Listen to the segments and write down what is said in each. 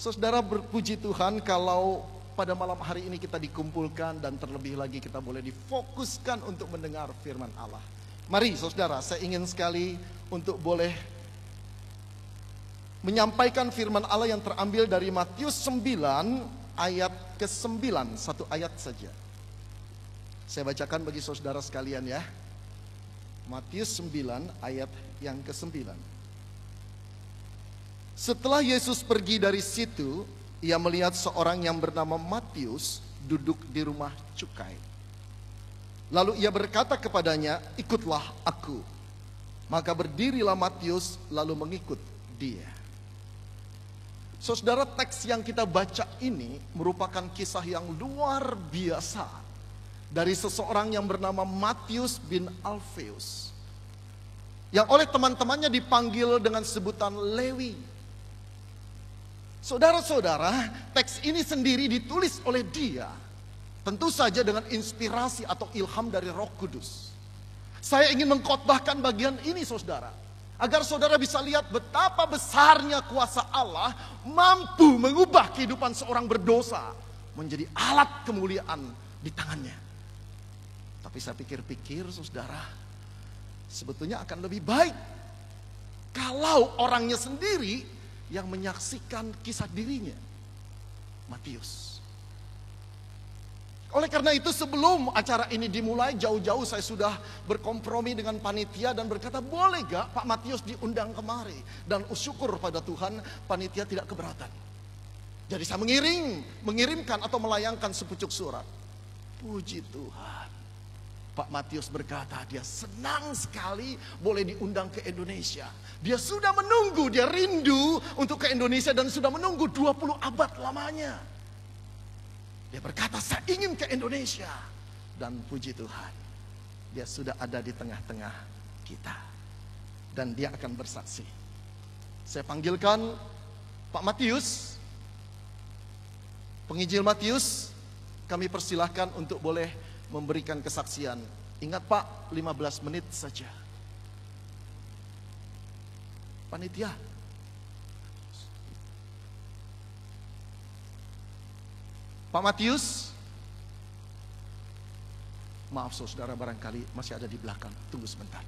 Saudara, berpuji Tuhan kalau pada malam hari ini kita dikumpulkan dan terlebih lagi kita boleh difokuskan untuk mendengar firman Allah. Mari saudara, saya ingin sekali untuk boleh menyampaikan firman Allah yang terambil dari Matius 9 ayat ke-9, satu ayat saja. Saya bacakan bagi saudara sekalian ya. Matius 9 ayat yang ke-9. Setelah Yesus pergi dari situ, ia melihat seorang yang bernama Matius duduk di rumah cukai. Lalu ia berkata kepadanya, "Ikutlah aku." Maka berdirilah Matius lalu mengikut dia. Saudara, teks yang kita baca ini merupakan kisah yang luar biasa dari seseorang yang bernama Matius bin Alfeus, yang oleh teman-temannya dipanggil dengan sebutan Lewi. Saudara-saudara, teks ini sendiri ditulis oleh dia, tentu saja dengan inspirasi atau ilham dari Roh Kudus. Saya ingin mengkhotbahkan bagian ini saudara, agar saudara bisa lihat betapa besarnya kuasa Allah mampu mengubah kehidupan seorang berdosa menjadi alat kemuliaan di tangannya. Tapi saya pikir-pikir saudara, sebetulnya akan lebih baik kalau orangnya sendiri yang menyaksikan kisah dirinya, Matius. Oleh karena itu sebelum acara ini dimulai, jauh-jauh saya sudah berkompromi dengan panitia dan berkata, boleh gak Pak Matius diundang kemari? Dan syukur pada Tuhan, panitia tidak keberatan. Jadi saya mengirimkan atau melayangkan sepucuk surat. Puji Tuhan, Pak Matius berkata dia senang sekali boleh diundang ke Indonesia. Dia sudah menunggu, dia rindu untuk ke Indonesia dan sudah menunggu 20 abad lamanya. Dia berkata, saya ingin ke Indonesia. Dan puji Tuhan, dia sudah ada di tengah-tengah kita. Dan dia akan bersaksi. Saya panggilkan Pak Matius, penginjil Matius, kami persilahkan untuk boleh memberikan kesaksian. Ingat Pak, 15 menit saja. Panitia. Pak Matius. Maaf saudara, barangkali masih ada di belakang. Tunggu sebentar.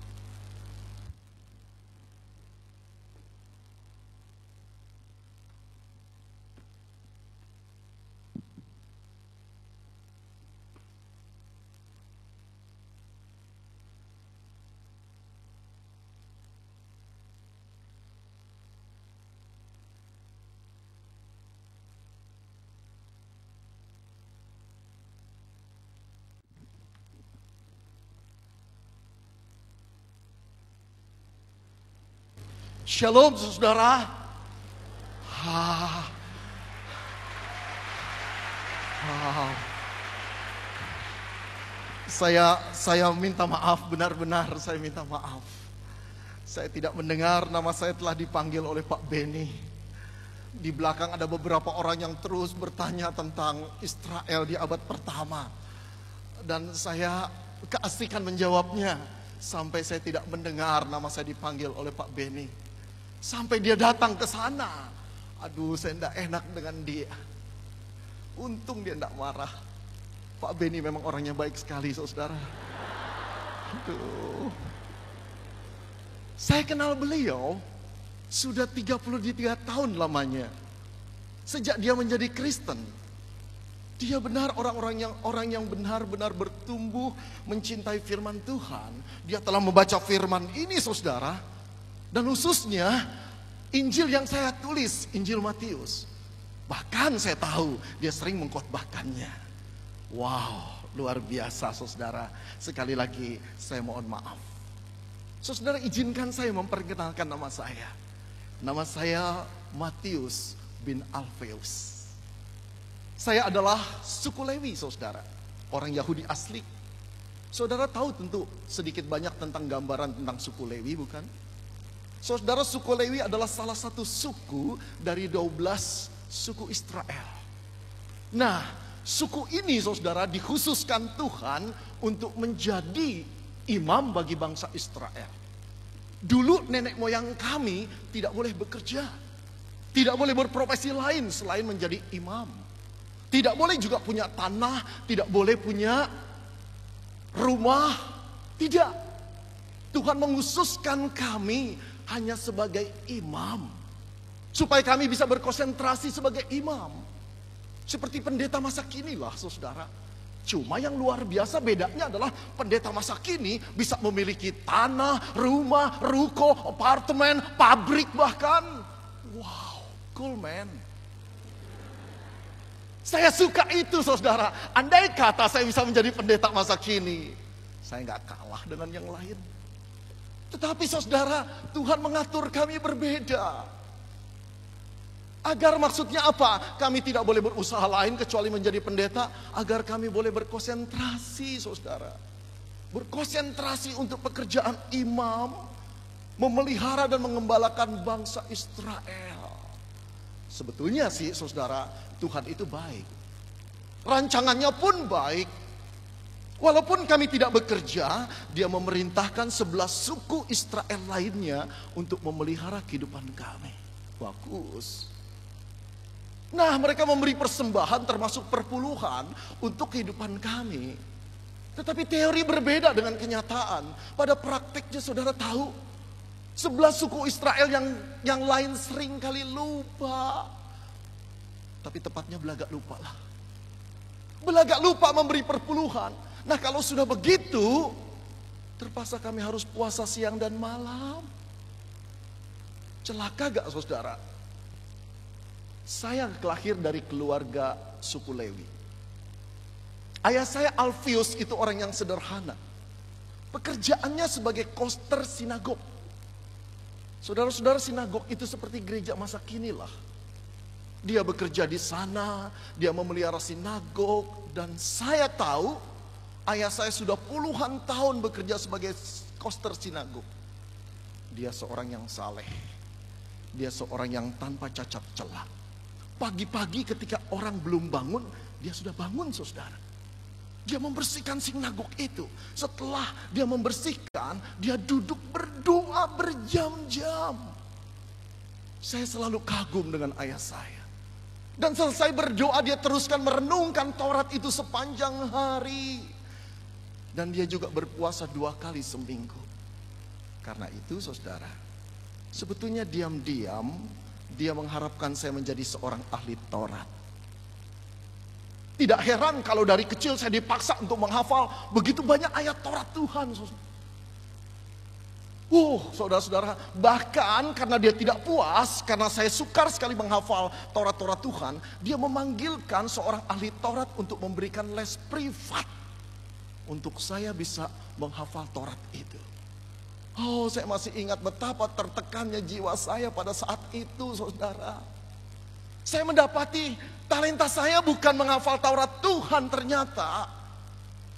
Shalom saudara. Saya minta maaf, benar-benar saya minta maaf. Saya tidak mendengar nama saya telah dipanggil oleh Pak Beni. Di belakang ada beberapa orang yang terus bertanya tentang Israel di abad pertama. Dan saya keasikan menjawabnya sampai saya tidak mendengar nama saya dipanggil oleh Pak Beni. Sampai dia datang ke sana. Aduh, saya tidak enak dengan dia. Untung dia tidak marah. Pak Beni memang orangnya baik sekali, saudara. Aduh. Saya kenal beliau sudah 33 tahun lamanya. Sejak dia menjadi Kristen. Dia benar orang yang benar-benar bertumbuh mencintai firman Tuhan. Dia telah membaca firman ini, saudara. Dan khususnya Injil yang saya tulis, Injil Matius. Bahkan saya tahu dia sering mengkhotbahkannya. Wow, luar biasa saudara. Sekali lagi saya mohon maaf. Saudara, izinkan saya memperkenalkan nama saya. Nama saya Matius bin Alfeus. Saya adalah suku Lewi saudara. Orang Yahudi asli. Saudara tahu tentu sedikit banyak tentang gambaran tentang suku Lewi, bukan? Saudara, suku Lewi adalah salah satu suku dari 12 suku Israel. Nah, suku ini saudara dikhususkan Tuhan untuk menjadi imam bagi bangsa Israel. Dulu nenek moyang kami tidak boleh bekerja. Tidak boleh berprofesi lain selain menjadi imam. Tidak boleh juga punya tanah, tidak boleh punya rumah. Tidak. Tuhan menghususkan kami hanya sebagai imam. Supaya kami bisa berkonsentrasi sebagai imam. Seperti pendeta masa kini lah saudara. Cuma yang luar biasa bedanya adalah pendeta masa kini bisa memiliki tanah, rumah, ruko, apartemen, pabrik bahkan. Wow, cool man. Saya suka itu saudara. Andai kata saya bisa menjadi pendeta masa kini, saya nggak kalah dengan yang lain. Tetapi saudara, Tuhan mengatur kami berbeda. Agar maksudnya apa? Kami tidak boleh berusaha lain kecuali menjadi pendeta. Agar kami boleh berkonsentrasi saudara. Berkonsentrasi untuk pekerjaan imam. Memelihara dan mengembalakan bangsa Israel. Sebetulnya sih saudara, Tuhan itu baik. Rancangannya pun baik. Walaupun kami tidak bekerja, Dia memerintahkan 11 suku Israel lainnya untuk memelihara kehidupan kami. Bagus. Nah, mereka memberi persembahan termasuk perpuluhan untuk kehidupan kami. Tetapi teori berbeda dengan kenyataan. Pada praktiknya saudara tahu, 11 suku Israel yang lain sering kali lupa. Tapi tepatnya belagak lupa lah. Belagak lupa memberi perpuluhan. Nah kalau sudah begitu, terpaksa kami harus puasa siang dan malam. Celaka gak saudara? Saya lahir dari keluarga suku Lewi. Ayah saya Alfius itu orang yang sederhana. Pekerjaannya sebagai koster sinagog. Saudara-saudara, sinagog itu seperti gereja masa kini lah. Dia bekerja di sana, dia memelihara sinagog. Dan saya tahu ayah saya sudah puluhan tahun bekerja sebagai koster sinagog. Dia seorang yang saleh. Dia seorang yang tanpa cacat celah. Pagi-pagi ketika orang belum bangun, dia sudah bangun saudara. Dia membersihkan sinagog itu. Setelah dia membersihkan, dia duduk berdoa berjam-jam. Saya selalu kagum dengan ayah saya. Dan selesai berdoa, dia teruskan merenungkan Taurat itu sepanjang hari. Dan dia juga berpuasa 2 kali seminggu. Karena itu saudara, sebetulnya diam-diam dia mengharapkan saya menjadi seorang ahli Taurat. Tidak heran kalau dari kecil saya dipaksa untuk menghafal begitu banyak ayat Taurat Tuhan. Saudara-saudara, bahkan karena dia tidak puas, karena saya sukar sekali menghafal Taurat-Taurat Tuhan, dia memanggilkan seorang ahli Taurat untuk memberikan les privat untuk saya bisa menghafal Taurat itu. Saya masih ingat betapa tertekannya jiwa saya pada saat itu, saudara. Saya mendapati talenta saya bukan menghafal Taurat Tuhan ternyata.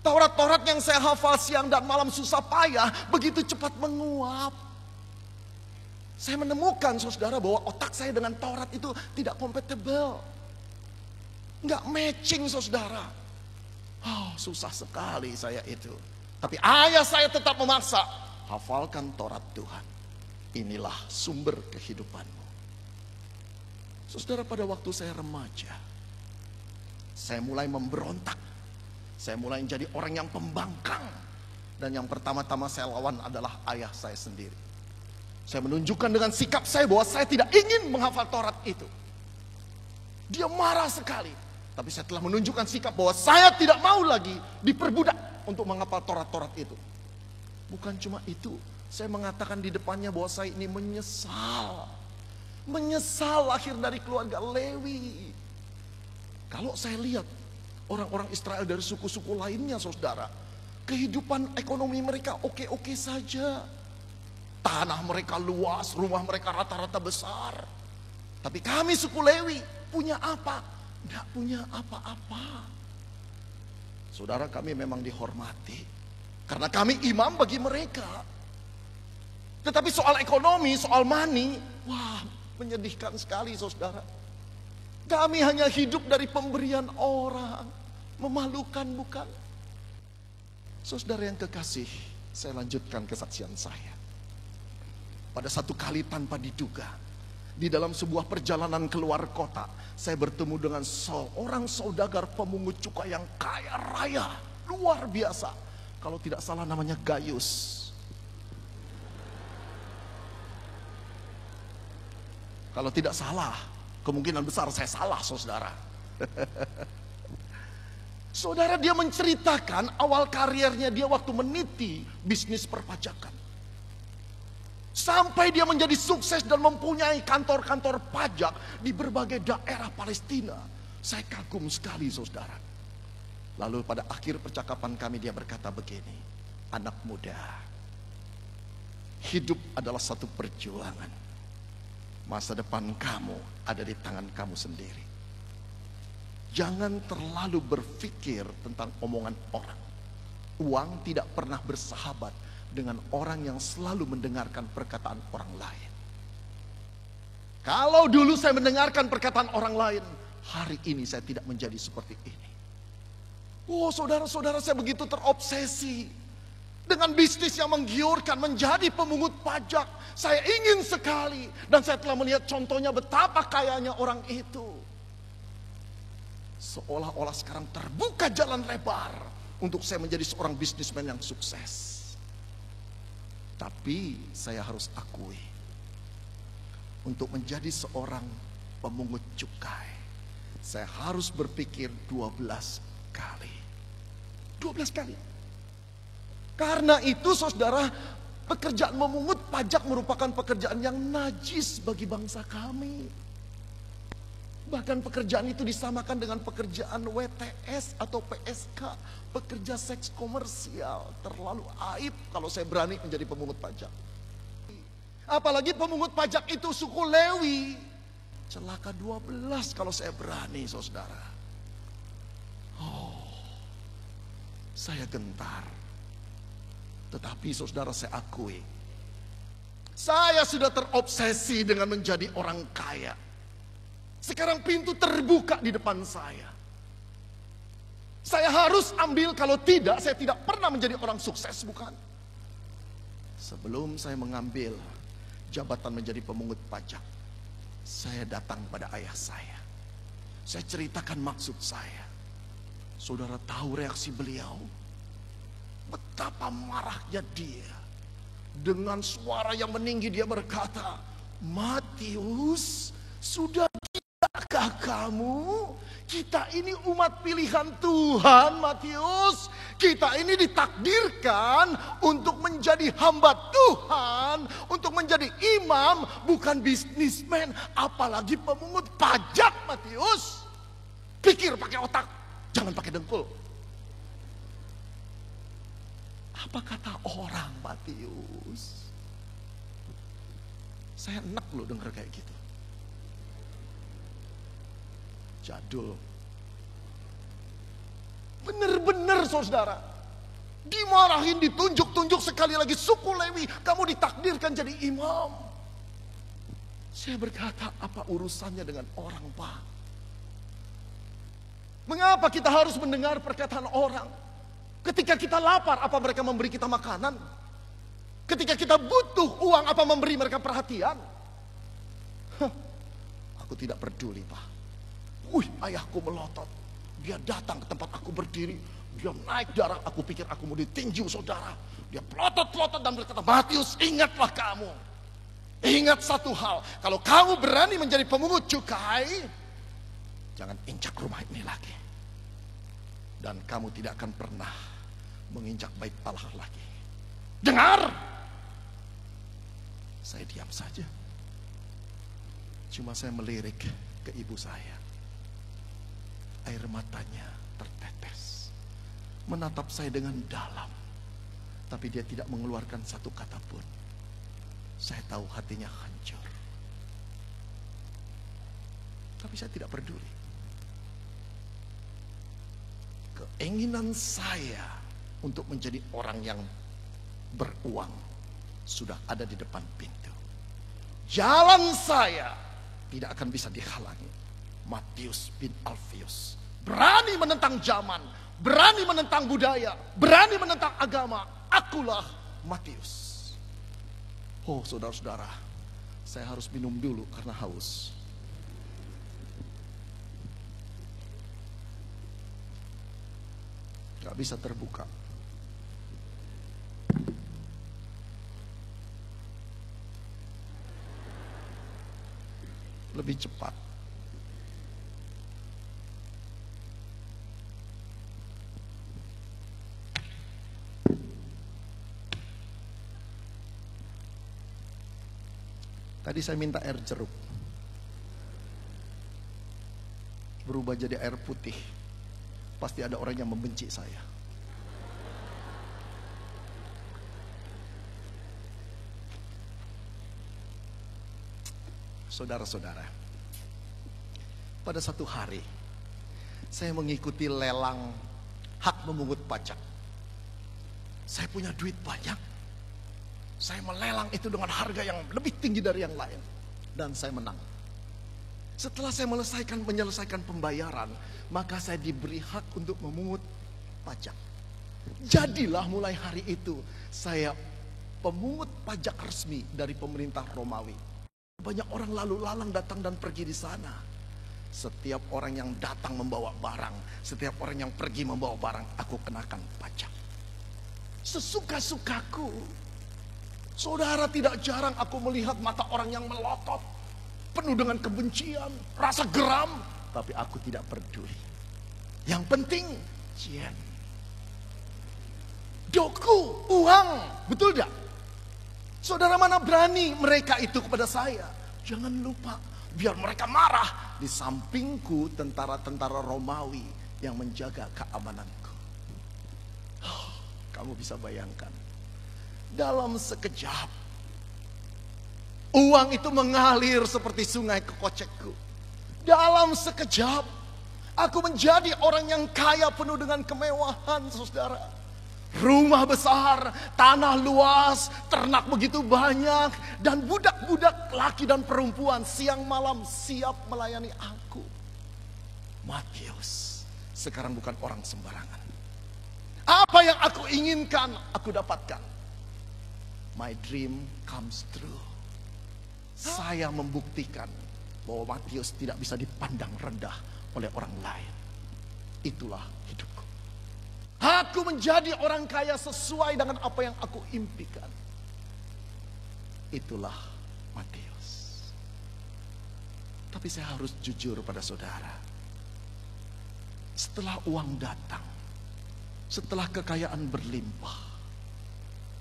Taurat-Taurat yang saya hafal siang dan malam susah payah, begitu cepat menguap. Saya menemukan, saudara, bahwa otak saya dengan Taurat itu tidak kompatibel. Nggak matching, saudara. Susah sekali saya itu. Tapi ayah saya tetap memaksa. Hafalkan Taurat Tuhan. Inilah sumber kehidupanmu. Saudara, pada waktu saya remaja, saya mulai memberontak. Saya mulai menjadi orang yang pembangkang. Dan yang pertama-tama saya lawan adalah ayah saya sendiri. Saya menunjukkan dengan sikap saya bahwa saya tidak ingin menghafal Taurat itu. Dia marah sekali. Tapi saya telah menunjukkan sikap bahwa saya tidak mau lagi diperbudak untuk menghafal Taurat-Taurat itu. Bukan cuma itu, saya mengatakan di depannya bahwa saya ini menyesal. Menyesal lahir dari keluarga Lewi. Kalau saya lihat orang-orang Israel dari suku-suku lainnya, saudara, kehidupan ekonomi mereka oke-oke saja. Tanah mereka luas, rumah mereka rata-rata besar. Tapi kami suku Lewi punya apa? Tidak punya apa-apa. Saudara, kami memang dihormati karena kami imam bagi mereka. Tetapi soal ekonomi, soal money, menyedihkan sekali saudara. Kami hanya hidup dari pemberian orang. Memalukan bukan? Saudara yang kekasih, saya lanjutkan kesaksian saya. Pada satu kali tanpa diduga, Di dalam sebuah perjalanan keluar kota, saya bertemu dengan seorang saudagar pemungut cukai yang kaya raya, luar biasa. Kalau tidak salah namanya Gayus. Kalau tidak salah, kemungkinan besar saya salah, saudara. Saudara, dia menceritakan awal karirnya dia waktu meniti bisnis perpajakan. Sampai dia menjadi sukses dan mempunyai kantor-kantor pajak di berbagai daerah Palestina. Saya kagum sekali, saudara. Lalu pada akhir percakapan kami dia berkata begini, anak muda, hidup adalah satu perjuangan. Masa depan kamu ada di tangan kamu sendiri. Jangan terlalu berpikir tentang omongan orang. Uang tidak pernah bersahabat dengan orang yang selalu mendengarkan perkataan orang lain. Kalau dulu saya mendengarkan perkataan orang lain, hari ini saya tidak menjadi seperti ini. Oh, saudara-saudara, saya begitu terobsesi dengan bisnis yang menggiurkan, menjadi pemungut pajak. Saya ingin sekali, dan saya telah melihat contohnya betapa kayanya orang itu. Seolah-olah sekarang terbuka jalan lebar untuk saya menjadi seorang bisnismen yang sukses. Tapi saya harus akui, untuk menjadi seorang pemungut cukai, saya harus berpikir 12 kali. 12 kali. Karena itu, saudara, pekerjaan memungut pajak merupakan pekerjaan yang najis bagi bangsa kami. Bahkan pekerjaan itu disamakan dengan pekerjaan WTS atau PSK, pekerja seks komersial. Terlalu aib kalau saya berani menjadi pemungut pajak. Apalagi pemungut pajak itu suku Lewi. Celaka 12 kalau saya berani, saudara. Oh, saya gentar. Tetapi saudara, saya akui, saya sudah terobsesi dengan menjadi orang kaya. Sekarang pintu terbuka di depan saya. Saya harus ambil, kalau tidak saya tidak pernah menjadi orang sukses, bukan? Sebelum saya mengambil jabatan menjadi pemungut pajak, saya datang pada ayah saya. Saya ceritakan maksud saya. Saudara tahu reaksi beliau? Betapa marahnya dia. Dengan suara yang meninggi dia berkata, Matius, sudah gilakah kamu? Kita ini umat pilihan Tuhan, Matius. Kita ini ditakdirkan untuk menjadi hamba Tuhan, untuk menjadi imam, bukan bisnismen, apalagi pemungut pajak, Matius. Pikir pakai otak, jangan pakai dengkul. Apa kata orang, Matius? Saya enak loh dengar kayak gitu. Jadul. Bener-bener, saudara. Dimarahin, ditunjuk-tunjuk sekali lagi, suku Lewi, kamu ditakdirkan jadi imam. Saya berkata, apa urusannya dengan orang, Pak? Mengapa kita harus mendengar perkataan orang? Ketika kita lapar, apa mereka memberi kita makanan? Ketika kita butuh uang, apa memberi mereka perhatian? Aku tidak peduli, Pak. Ayahku melotot. Dia datang ke tempat aku berdiri. Dia naik darah, aku pikir aku mau ditinju, saudara. Dia pelotot-pelotot dan berkata, Matius, ingatlah kamu. Ingat satu hal, kalau kamu berani menjadi pemungut cukai, jangan injak rumah ini lagi. Dan kamu tidak akan pernah menginjak bait Allah lagi. Dengar? Saya diam saja. Cuma saya melirik ke ibu saya. Air matanya tertetes. Menatap saya dengan dalam. Tapi dia tidak mengeluarkan satu kata pun. Saya tahu hatinya hancur. Tapi saya tidak peduli. Keinginan saya untuk menjadi orang yang beruang sudah ada di depan pintu. Jalan saya tidak akan bisa dihalangi. Matius bin Alfius berani menentang zaman, berani menentang budaya, berani menentang agama. Akulah Matius. Oh, saudara-saudara, Saya harus minum dulu karena haus. Gak bisa terbuka. Lebih cepat. Tadi saya minta air jeruk, berubah jadi air putih. Pasti ada orang yang membenci saya. Saudara-saudara, pada satu hari saya mengikuti lelang hak memungut pajak. Saya punya duit banyak. Saya melelang itu dengan harga yang lebih tinggi dari yang lain. Dan saya menang. Setelah saya menyelesaikan pembayaran, maka saya diberi hak untuk memungut pajak. Jadilah mulai hari itu saya pemungut pajak resmi dari pemerintah Romawi. Banyak orang lalu lalang datang dan pergi di sana. Setiap orang yang datang membawa barang, setiap orang yang pergi membawa barang, aku kenakan pajak. Sesuka-sukaku. Saudara, tidak jarang aku melihat mata orang yang melotot, penuh dengan kebencian, rasa geram, tapi aku tidak peduli. Yang penting, jen, doku, uang, betul tidak? Saudara, mana berani mereka itu kepada saya? Jangan lupa, biar mereka marah. Di sampingku tentara-tentara Romawi yang menjaga keamananku. Kamu bisa bayangkan. Dalam sekejap, uang itu mengalir seperti sungai ke kocekku. Dalam sekejap, aku menjadi orang yang kaya penuh dengan kemewahan, saudara. Rumah besar, tanah luas, ternak begitu banyak, dan budak-budak laki dan perempuan siang malam siap melayani aku. Matius sekarang bukan orang sembarangan. Apa yang aku inginkan, aku dapatkan. My dream comes true. Saya membuktikan bahwa Matius tidak bisa dipandang rendah oleh orang lain. Itulah hidupku. Aku menjadi orang kaya sesuai dengan apa yang aku impikan. Itulah Matius. Tapi saya harus jujur pada saudara. Setelah uang datang, setelah kekayaan berlimpah,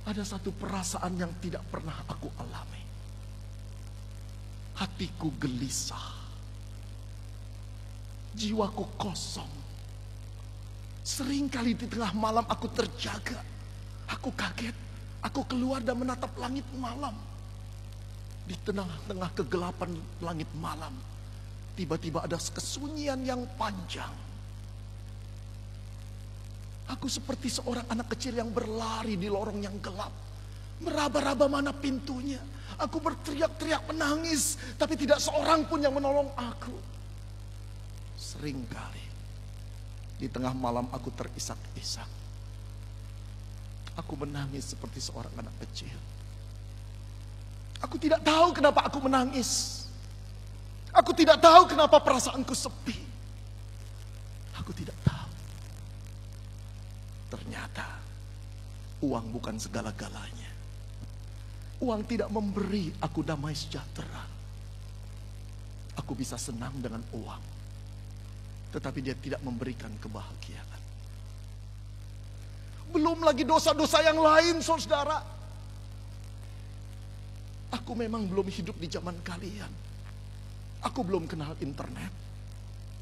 ada satu perasaan yang tidak pernah aku alami. Hatiku gelisah. Jiwaku kosong. Seringkali di tengah malam aku terjaga. Aku kaget. Aku keluar dan menatap langit malam. Di tengah-tengah kegelapan langit malam, tiba-tiba ada kesunyian yang panjang. Aku seperti seorang anak kecil yang berlari di lorong yang gelap. Meraba-raba mana pintunya. Aku berteriak-teriak menangis, tapi tidak seorang pun yang menolong aku. Seringkali di tengah malam aku terisak-isak. Aku menangis seperti seorang anak kecil. Aku tidak tahu kenapa aku menangis. Aku tidak tahu kenapa perasaanku sepi. Aku tidak tahu. Ternyata uang bukan segala-galanya. Uang tidak memberi aku damai sejahtera. Aku bisa senang dengan uang, tetapi dia tidak memberikan kebahagiaan. Belum lagi dosa-dosa yang lain, saudara. Aku memang belum hidup di zaman kalian. Aku belum kenal internet.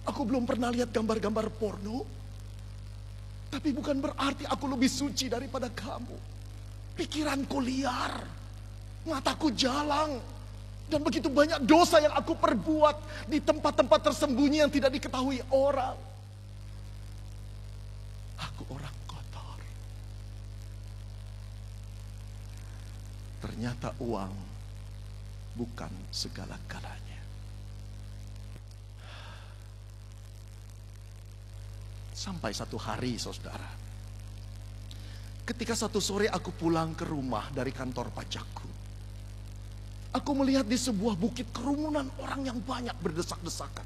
Aku belum pernah lihat gambar-gambar porno. Tapi bukan berarti aku lebih suci daripada kamu. Pikiranku liar, mataku jalang, dan begitu banyak dosa yang aku perbuat di tempat-tempat tersembunyi yang tidak diketahui orang. Aku orang kotor. Ternyata uang bukan segala-galanya. Sampai satu hari, saudara, ketika satu sore aku pulang ke rumah dari kantor pajakku, Aku melihat di sebuah bukit kerumunan orang yang banyak berdesak-desakan.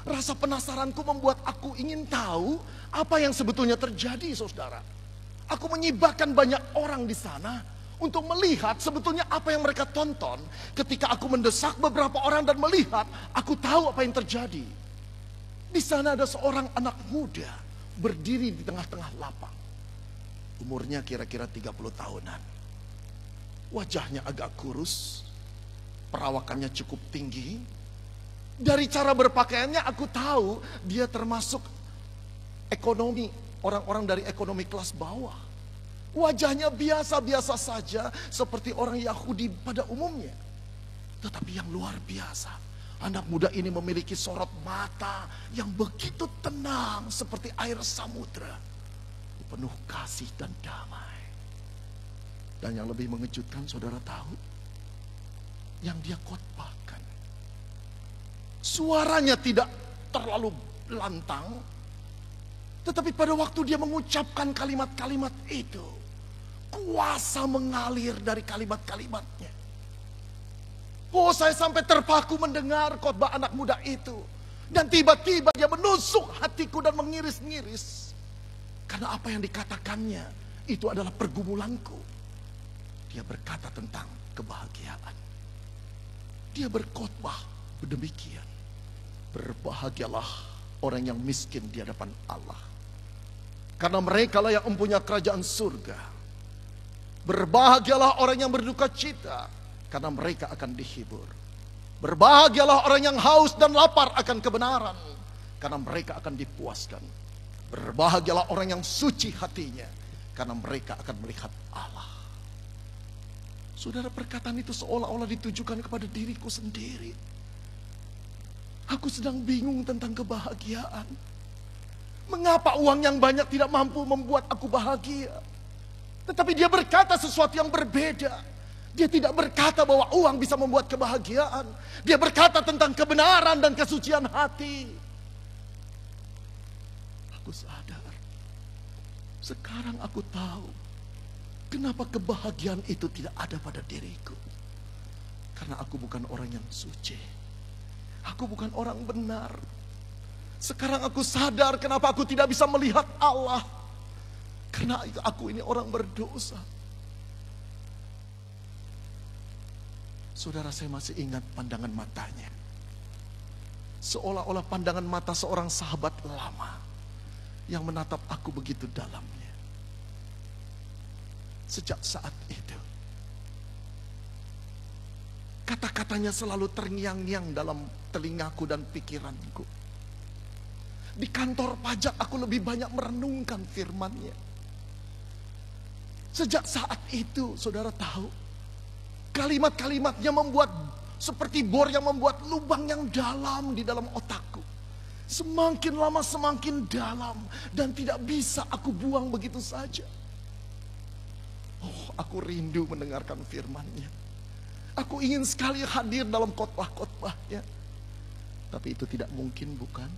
Rasa penasaranku membuat aku ingin tahu apa yang sebetulnya terjadi, saudara. Aku menyibakkan banyak orang di sana untuk melihat sebetulnya apa yang mereka tonton. Ketika aku mendesak beberapa orang dan melihat, aku tahu apa yang terjadi. Di sana ada seorang anak muda berdiri di tengah-tengah lapang. Umurnya kira-kira 30 tahunan. Wajahnya agak kurus, perawakannya cukup tinggi. Dari cara berpakaiannya aku tahu dia termasuk ekonomi, orang-orang dari ekonomi kelas bawah. Wajahnya biasa-biasa saja seperti orang Yahudi pada umumnya. Tetapi yang luar biasa, anak muda ini memiliki sorot mata yang begitu tenang seperti air samudra, penuh kasih dan damai. Dan yang lebih mengejutkan, saudara tahu, yang dia khotbahkan, suaranya tidak terlalu lantang, tetapi pada waktu dia mengucapkan kalimat-kalimat itu, kuasa mengalir dari kalimat-kalimatnya. Oh, saya sampai terpaku mendengar khotbah anak muda itu. Dan tiba-tiba dia menusuk hatiku dan mengiris-ngiris. Karena apa yang dikatakannya itu adalah pergumulanku. Dia berkata tentang kebahagiaan. Dia berkhotbah demikian. Berbahagialah orang yang miskin di hadapan Allah, karena mereka lah yang mempunyai kerajaan surga. Berbahagialah orang yang berduka cita, karena mereka akan dihibur. Berbahagialah orang yang haus dan lapar akan kebenaran, karena mereka akan dipuaskan. Berbahagialah orang yang suci hatinya, karena mereka akan melihat Allah. Saudara, perkataan itu seolah-olah ditujukan kepada diriku sendiri. Aku sedang bingung tentang kebahagiaan. Mengapa uang yang banyak tidak mampu membuat aku bahagia? Tetapi dia berkata sesuatu yang berbeda. Dia tidak berkata bahwa uang bisa membuat kebahagiaan. Dia berkata tentang kebenaran dan kesucian hati. Aku sadar. Sekarang aku tahu kenapa kebahagiaan itu tidak ada pada diriku. Karena aku bukan orang yang suci. Aku bukan orang benar. Sekarang aku sadar kenapa aku tidak bisa melihat Allah. Karena aku ini orang berdosa. Saudara, saya masih ingat pandangan matanya. Seolah-olah pandangan mata seorang sahabat lama yang menatap aku begitu dalamnya. Sejak saat itu, kata-katanya selalu terngiang-ngiang dalam telingaku dan pikiranku. Di kantor pajak aku lebih banyak merenungkan firman-Nya. Sejak saat itu, saudara tahu, kalimat-kalimatnya membuat seperti bor yang membuat lubang yang dalam di dalam otakku. Semakin lama semakin dalam dan tidak bisa aku buang begitu saja. Oh, aku rindu mendengarkan firman-Nya. Aku ingin sekali hadir dalam khotbah-khotbahnya. Tapi itu tidak mungkin, bukan?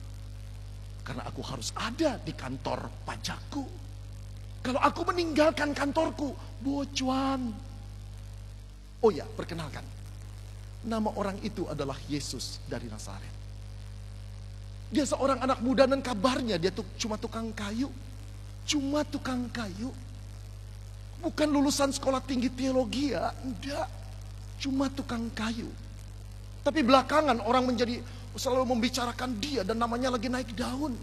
Karena aku harus ada di kantor pajakku. Kalau aku meninggalkan kantorku, bocuan. Oh ya, perkenalkan. Nama orang itu adalah Yesus dari Nazaret. Dia seorang anak muda dan kabarnya dia cuma tukang kayu. Cuma tukang kayu. Bukan lulusan sekolah tinggi teologi ya, enggak. Cuma tukang kayu. Tapi belakangan orang selalu membicarakan dia dan namanya lagi naik daun.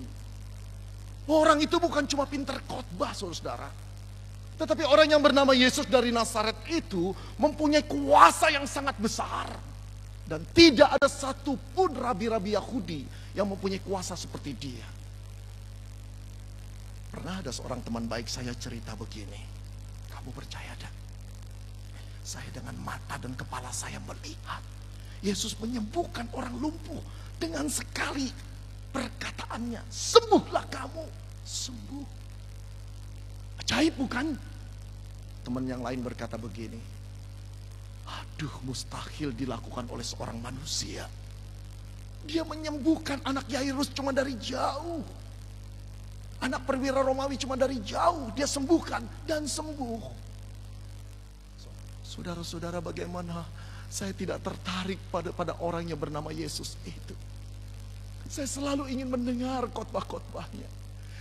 Orang itu bukan cuma pintar khotbah, saudara. Tetapi orang yang bernama Yesus dari Nazaret itu mempunyai kuasa yang sangat besar. Dan tidak ada satupun rabi-rabi Yahudi yang mempunyai kuasa seperti dia. Pernah ada seorang teman baik saya cerita begini. Kamu percaya tak? Saya dengan mata dan kepala saya melihat Yesus menyembuhkan orang lumpuh dengan sekali perkataannya, sembuhlah kamu, sembuh. Ajaib bukan? Teman yang lain berkata begini, aduh, mustahil dilakukan oleh seorang manusia. Dia menyembuhkan anak Yairus cuma dari jauh. Anak perwira Romawi cuma dari jauh dia sembuhkan dan sembuh. Saudara-saudara, bagaimana Saya tidak tertarik pada orang yang bernama Yesus itu. Saya selalu ingin mendengar khotbah-khotbahnya.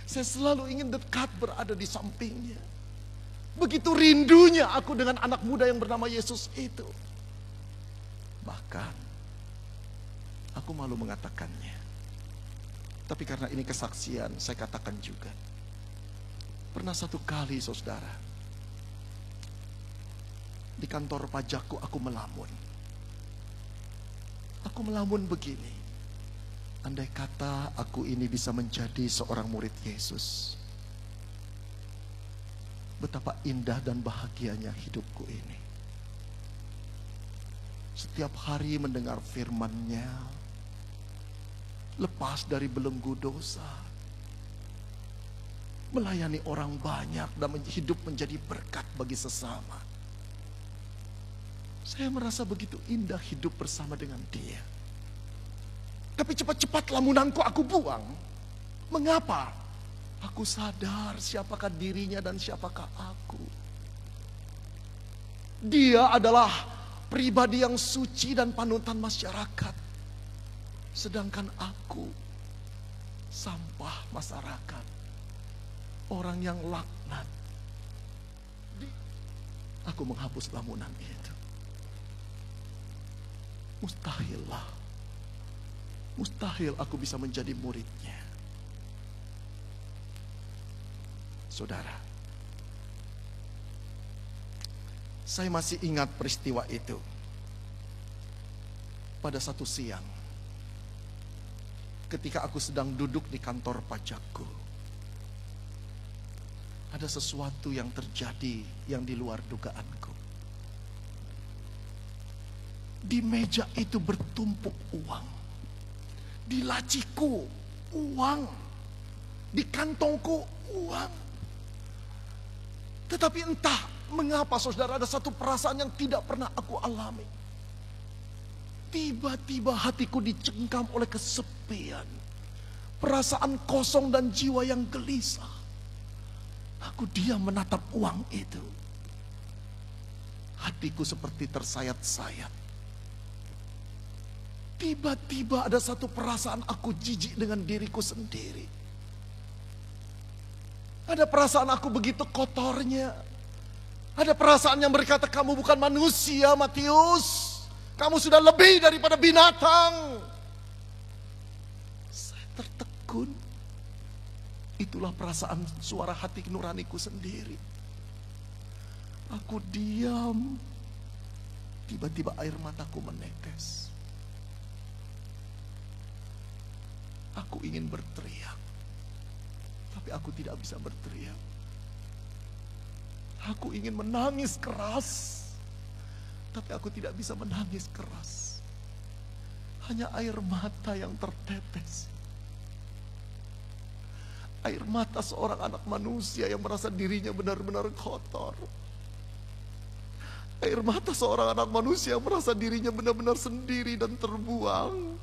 Saya selalu ingin dekat berada di sampingnya. Begitu rindunya aku dengan anak muda yang bernama Yesus itu. Bahkan aku malu mengatakannya. Tapi karena ini kesaksian, saya katakan juga. Pernah satu kali saudara, di kantor pajakku aku melamun. Aku melamun begini. Andai kata aku ini bisa menjadi seorang murid Yesus, betapa indah dan bahagianya hidupku ini. Setiap hari mendengar firman-Nya, lepas dari belenggu dosa, melayani orang banyak dan hidup menjadi berkat bagi sesama. Saya merasa begitu indah hidup bersama dengan Dia. Tapi cepat-cepat lamunanku aku buang. Mengapa? Aku sadar siapakah dirinya dan siapakah aku. Dia adalah pribadi yang suci dan panutan masyarakat. Sedangkan aku sampah masyarakat. Orang yang laknat. Aku menghapus lamunan itu. Mustahil aku bisa menjadi muridnya. Saudara, saya masih ingat peristiwa itu. Pada satu siang, ketika aku sedang duduk di kantor pajakku, ada sesuatu yang terjadi yang di luar dugaanku. Di meja itu bertumpuk uang. Di laciku uang. Di kantongku uang. Tetapi entah mengapa saudara, ada satu perasaan yang tidak pernah aku alami. Tiba-tiba hatiku dicengkam oleh kesepian. Perasaan kosong dan jiwa yang gelisah. Aku diam menatap uang itu. Hatiku seperti tersayat-sayat. Tiba-tiba ada satu perasaan aku jijik dengan diriku sendiri. Ada perasaan aku begitu kotornya. Ada perasaan yang berkata, kamu bukan manusia, Matius. Kamu sudah lebih daripada binatang. Saya tertegun. Itulah perasaan suara hati nuraniku sendiri. Aku diam. Tiba-tiba air mataku menetes. Aku ingin berteriak, tapi aku tidak bisa berteriak. Aku ingin menangis keras, tapi aku tidak bisa menangis keras. Hanya air mata yang tertetes. Air mata seorang anak manusia yang merasa dirinya benar-benar kotor. Air mata seorang anak manusia yang merasa dirinya benar-benar sendiri dan terbuang.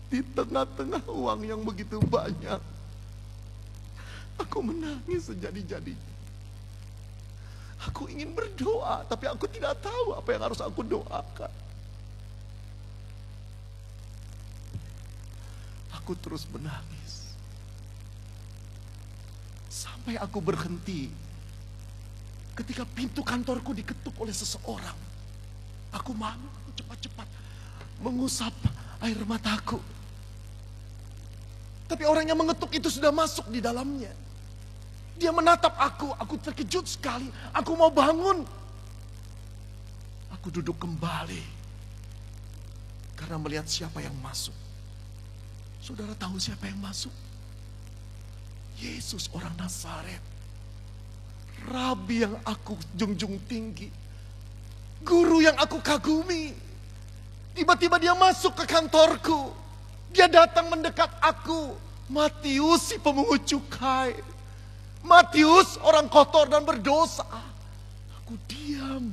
Di tengah-tengah uang yang begitu banyak, aku menangis sejadi-jadinya. Aku ingin berdoa, tapi aku tidak tahu apa yang harus aku doakan. Aku terus menangis. Sampai aku berhenti ketika pintu kantorku diketuk oleh seseorang. Aku malu, aku cepat-cepat mengusap air mataku. Tapi orang yang mengetuk itu sudah masuk di dalamnya. Dia menatap aku terkejut sekali. Aku mau bangun. Aku duduk kembali. Karena melihat siapa yang masuk. Saudara tahu siapa yang masuk? Yesus orang Nazaret. Rabi yang aku junjung tinggi. Guru yang aku kagumi. Tiba-tiba dia masuk ke kantorku. Dia datang mendekat aku. Matius si pemungut cukai. Matius orang kotor dan berdosa. Aku diam.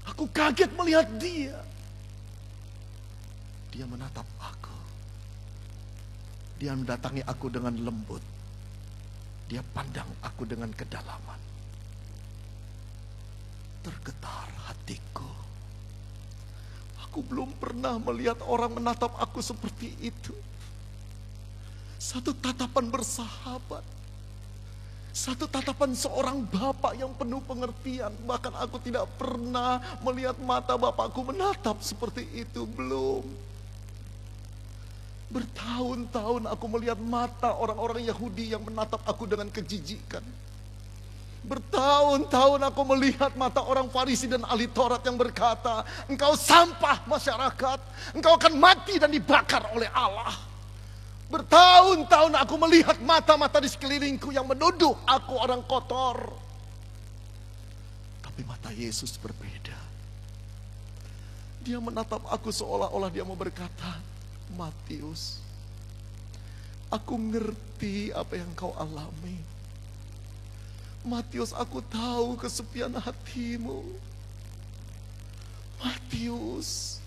Aku kaget melihat dia. Dia menatap aku. Dia mendatangi aku dengan lembut. Dia pandang aku dengan kedalaman. Tergetar hatiku. Aku belum pernah melihat orang menatap aku seperti itu. Satu tatapan bersahabat. Satu tatapan seorang bapak yang penuh pengertian. Bahkan aku tidak pernah melihat mata bapakku menatap seperti itu. Belum. Bertahun-tahun aku melihat mata orang-orang Yahudi yang menatap aku dengan kejijikan. Bertahun-tahun aku melihat mata orang Farisi dan ahli Taurat yang berkata, engkau sampah masyarakat, engkau akan mati dan dibakar oleh Allah. Bertahun-tahun aku melihat mata-mata di sekelilingku yang menuduh aku orang kotor. Tapi mata Yesus berbeda. Dia menatap aku seolah-olah dia mau berkata, Matius, aku ngerti apa yang kau alami. Matius, aku tahu kesepian hatimu. Matius,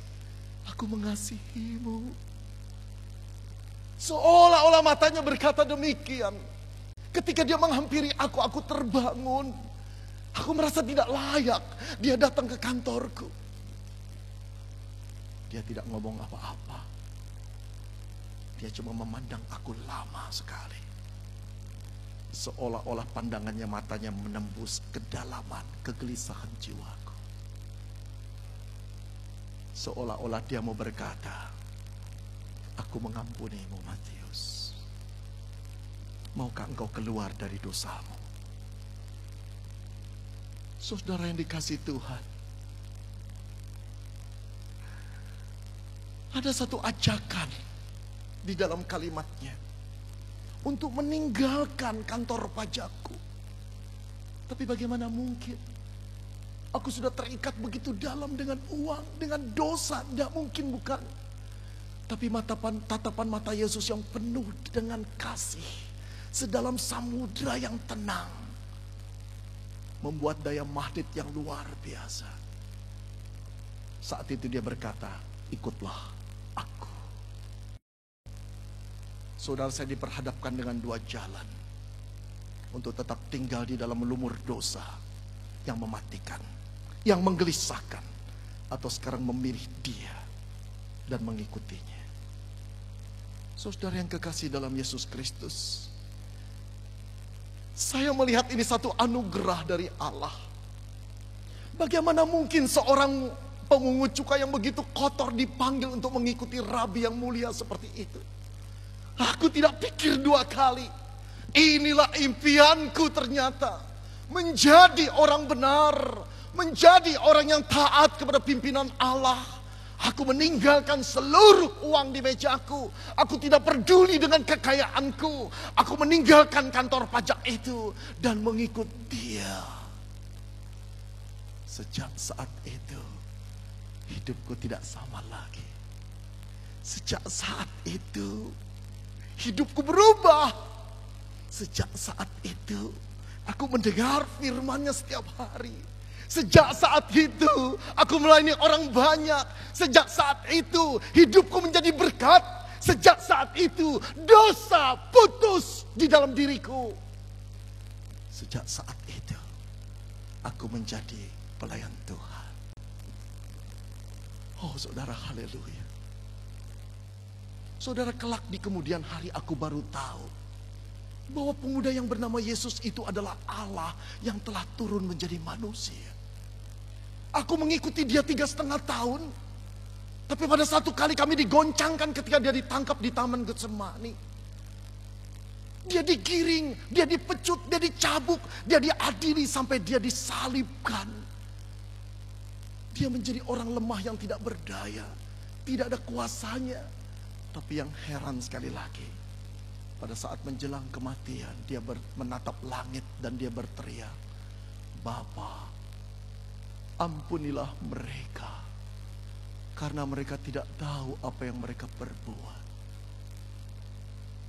aku mengasihimu. Seolah-olah matanya berkata demikian. Ketika dia menghampiri aku terbangun. Aku merasa tidak layak. Dia datang ke kantorku. Dia tidak ngomong apa-apa. Dia cuma memandang aku lama sekali. Seolah-olah pandangannya, matanya menembus kedalaman kegelisahan jiwaku. Seolah-olah dia mau berkata, aku mengampunimu Matius. Maukah engkau keluar dari dosamu? Saudara yang dikasihi Tuhan, ada satu ajakan di dalam kalimatnya untuk meninggalkan kantor pajakku. Tapi bagaimana mungkin? Aku sudah terikat begitu dalam dengan uang, dengan dosa. Tidak mungkin, bukan? Tapi tatapan mata Yesus yang penuh dengan kasih, sedalam samudra yang tenang, membuat daya magnet yang luar biasa. Saat itu dia berkata, ikutlah aku. Saudara, saya diperhadapkan dengan dua jalan. Untuk tetap tinggal di dalam lumur dosa yang mematikan, yang menggelisahkan. Atau sekarang memilih dia dan mengikutinya. Saudara yang kekasih dalam Yesus Kristus, saya melihat ini satu anugerah dari Allah. Bagaimana mungkin seorang pemungut cukai yang begitu kotor dipanggil untuk mengikuti rabi yang mulia seperti itu? Aku tidak pikir dua kali. Inilah impianku ternyata. Menjadi orang benar. Menjadi orang yang taat kepada pimpinan Allah. Aku meninggalkan seluruh uang di mejaku. Aku tidak peduli dengan kekayaanku. Aku meninggalkan kantor pajak itu. Dan mengikut dia. Sejak saat itu, hidupku tidak sama lagi. Sejak saat itu, hidupku berubah. Sejak saat itu, aku mendengar firman-Nya setiap hari. Sejak saat itu, aku melayani orang banyak. Sejak saat itu, hidupku menjadi berkat. Sejak saat itu, dosa putus di dalam diriku. Sejak saat itu, aku menjadi pelayan Tuhan. Oh saudara, haleluya. Saudara, kelak di kemudian hari aku baru tahu bahwa pemuda yang bernama Yesus itu adalah Allah yang telah turun menjadi manusia. Aku mengikuti dia 3,5 tahun. Tapi pada satu kali kami digoncangkan ketika dia ditangkap di Taman Getsemani. Dia digiring, dia dipecut, dia dicabuk, dia diadili sampai dia disalibkan. Dia menjadi orang lemah yang tidak berdaya, tidak ada kuasanya. Tapi yang heran sekali lagi, pada saat menjelang kematian, dia menatap langit dan dia berteriak, Bapa, ampunilah mereka, karena mereka tidak tahu apa yang mereka perbuat.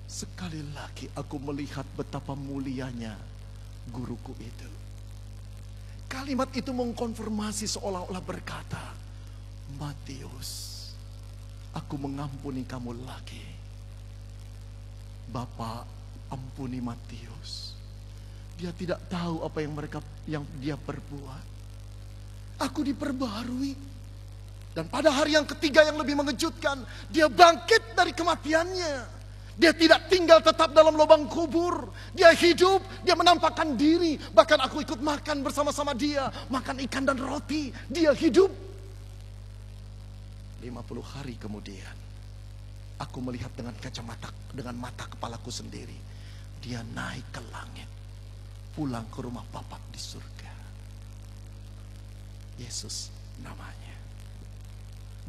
Sekali lagi aku melihat betapa mulianya guruku itu. Kalimat itu mengkonfirmasi seolah-olah berkata, Matius, aku mengampuni kamu lagi. Bapa, ampuni Matius. Dia tidak tahu apa yang dia perbuat. Aku diperbarui Dan pada hari yang ketiga yang lebih mengejutkan, dia bangkit dari kematiannya. Dia tidak tinggal tetap dalam lubang kubur. Dia hidup, dia menampakkan diri. Bahkan aku ikut makan bersama-sama dia. Makan ikan dan roti. Dia hidup. 50 hari kemudian, aku melihat dengan kacamata, dengan mata kepalaku sendiri. Dia naik ke langit. Pulang ke rumah Bapa di surga. Yesus namanya.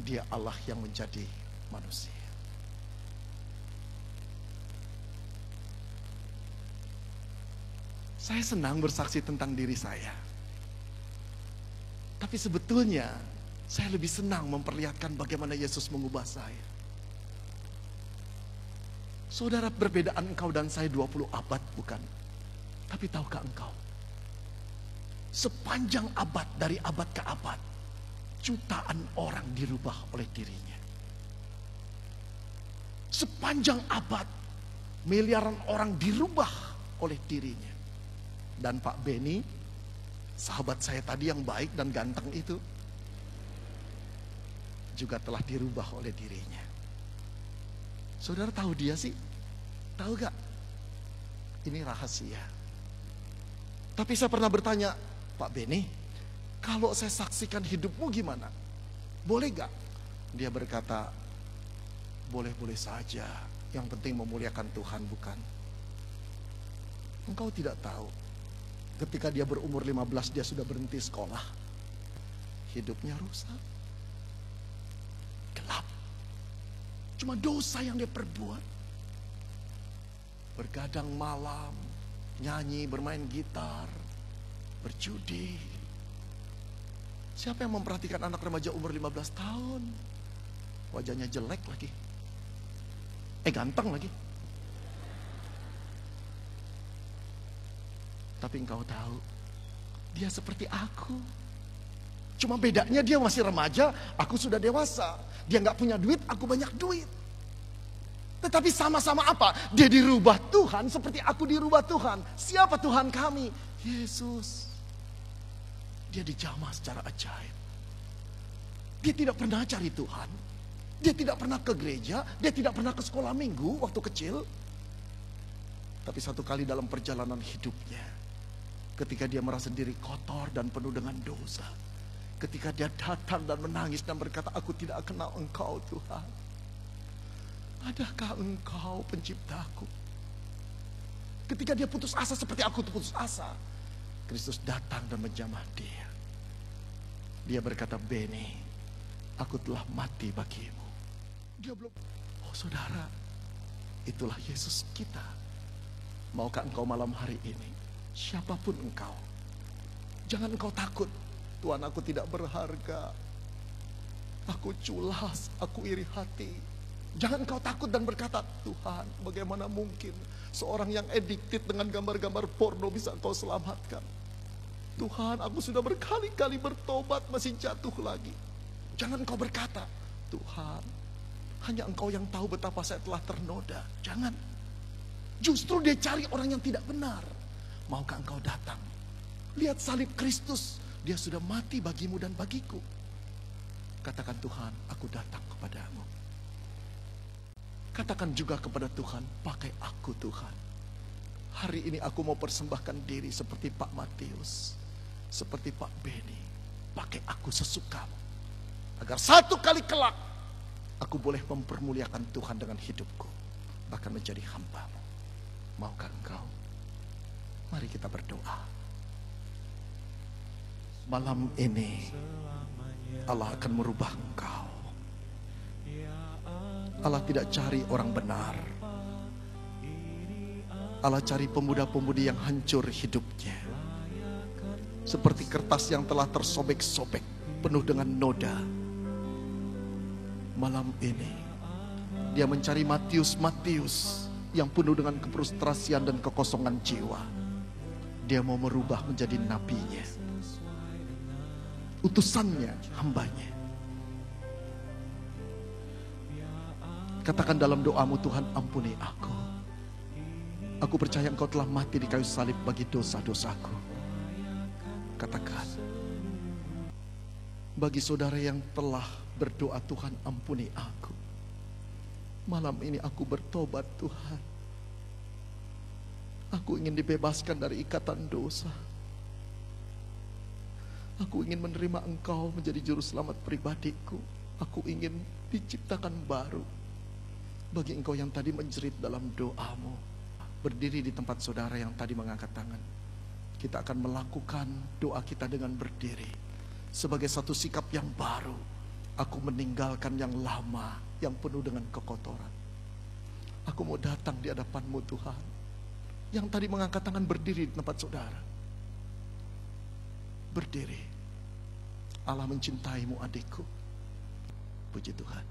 Dia Allah yang menjadi manusia. Saya senang bersaksi tentang diri saya. Tapi sebetulnya saya lebih senang memperlihatkan bagaimana Yesus mengubah saya. Saudara, perbedaan engkau dan saya 20 abad bukan? Tapi tahukah engkau? Sepanjang abad, dari abad ke abad, jutaan orang dirubah oleh dirinya. Sepanjang abad, miliaran orang dirubah oleh dirinya. Dan Pak Beni, sahabat saya tadi yang baik dan ganteng itu, juga telah dirubah oleh dirinya. Saudara tahu dia sih? Tahu gak? Ini rahasia. Tapi saya pernah bertanya, Pak Beni, kalau saya saksikan hidupmu gimana? Boleh gak? Dia berkata, boleh-boleh saja. Yang penting memuliakan Tuhan, bukan? Engkau tidak tahu. Ketika dia berumur 15, dia sudah berhenti sekolah. Hidupnya rusak. Gelap. Cuma dosa yang dia perbuat. Bergadang malam, nyanyi, bermain gitar, berjudi. Siapa yang memperhatikan anak remaja umur 15 tahun? Wajahnya jelek lagi. Ganteng lagi. Tapi engkau tahu, dia seperti aku. Cuma bedanya dia masih remaja, aku sudah dewasa. Dia gak punya duit, aku banyak duit. Tetapi sama-sama apa? Dia dirubah Tuhan seperti aku dirubah Tuhan. Siapa Tuhan kami? Yesus. Dia dijamah secara ajaib. Dia tidak pernah cari Tuhan. Dia tidak pernah ke gereja. Dia tidak pernah ke sekolah minggu waktu kecil. Tapi satu kali dalam perjalanan hidupnya, ketika dia merasa diri kotor dan penuh dengan dosa, ketika dia datang dan menangis dan berkata, aku tidak kenal Engkau Tuhan. Adakah Engkau penciptaku? Ketika dia putus asa seperti aku putus asa, Kristus datang dan menjamah dia. Dia berkata, Beni, aku telah mati bagimu. Dia belum, oh saudara, itulah Yesus kita. Maukah engkau malam hari ini, siapapun engkau, jangan engkau takut. Tuhan, aku tidak berharga. Aku culas, aku iri hati. Jangan engkau takut dan berkata, Tuhan, bagaimana mungkin seorang yang addicted dengan gambar-gambar porno bisa engkau selamatkan. Tuhan, aku sudah berkali-kali bertobat, masih jatuh lagi. Jangan engkau berkata, Tuhan, hanya engkau yang tahu betapa saya telah ternoda. Jangan. Justru dia cari orang yang tidak benar. Maukah engkau datang? Lihat salib Kristus, dia sudah mati bagimu dan bagiku. Katakan, Tuhan, aku datang kepadamu. Katakan juga kepada Tuhan, pakai aku Tuhan. Hari ini aku mau persembahkan diri seperti Pak Matius, seperti Pak Beni. Pakai aku sesukamu. Agar satu kali kelak, aku boleh mempermuliakan Tuhan dengan hidupku. Bahkan menjadi hamba-Mu. Maukah engkau? Mari kita berdoa. Malam ini, Allah akan merubah engkau. Allah tidak cari orang benar. Allah cari pemuda-pemudi yang hancur hidupnya. Seperti kertas yang telah tersobek-sobek, penuh dengan noda. Malam ini, dia mencari Matius-Matius yang penuh dengan kefrustrasian dan kekosongan jiwa. Dia mau merubah menjadi nabinya, utusannya, hambanya. Katakan dalam doamu, Tuhan, ampuni aku. Aku percaya Engkau telah mati di kayu salib bagi dosa-dosaku. Katakan. Bagi saudara yang telah berdoa, Tuhan ampuni aku. Malam ini aku bertobat Tuhan. Aku ingin dibebaskan dari ikatan dosa. Aku ingin menerima Engkau menjadi juru selamat pribadiku. Aku ingin diciptakan baru. Bagi engkau yang tadi menjerit dalam doamu, berdiri di tempat saudara yang tadi mengangkat tangan, kita akan melakukan doa kita dengan berdiri sebagai satu sikap yang baru. Aku meninggalkan yang lama, yang penuh dengan kekotoran. Aku mau datang di hadapan-Mu Tuhan. Yang tadi mengangkat tangan berdiri di tempat saudara, berdiri. Allah mencintaimu adikku. Puji Tuhan,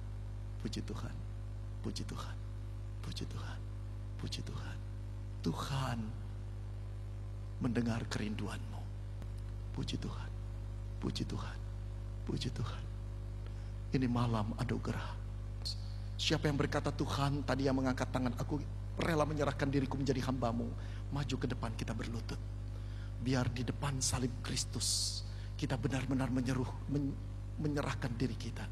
puji Tuhan, puji Tuhan, puji Tuhan, puji Tuhan. Tuhan mendengar kerinduanmu. Puji Tuhan, puji Tuhan, puji Tuhan. Ini malam anugerah. Siapa yang berkata, Tuhan tadi yang mengangkat tangan, aku rela menyerahkan diriku menjadi hamba-Mu. Maju ke depan, kita berlutut. Biar di depan salib Kristus kita benar-benar menyerahkan diri kita.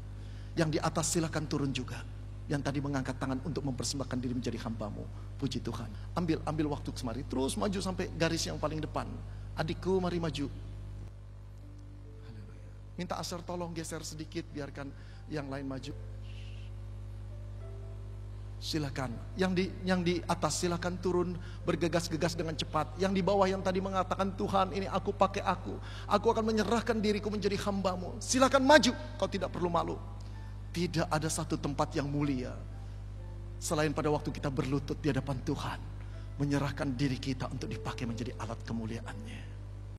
Yang di atas silakan turun juga. Yang tadi mengangkat tangan untuk mempersembahkan diri menjadi hamba-Mu. Puji Tuhan. Ambil waktu kemari. Terus maju sampai garis yang paling depan. Adikku mari maju. Minta Asher tolong geser sedikit, biarkan yang lain maju. Silakan. Yang di atas silakan turun bergegas-gegas dengan cepat. Yang di bawah yang tadi mengatakan, Tuhan ini aku pakai aku. Aku akan menyerahkan diriku menjadi hamba-Mu. Silakan maju, kau tidak perlu malu. Tidak ada satu tempat yang mulia selain pada waktu kita berlutut di hadapan Tuhan, menyerahkan diri kita untuk dipakai menjadi alat kemuliaan-Nya.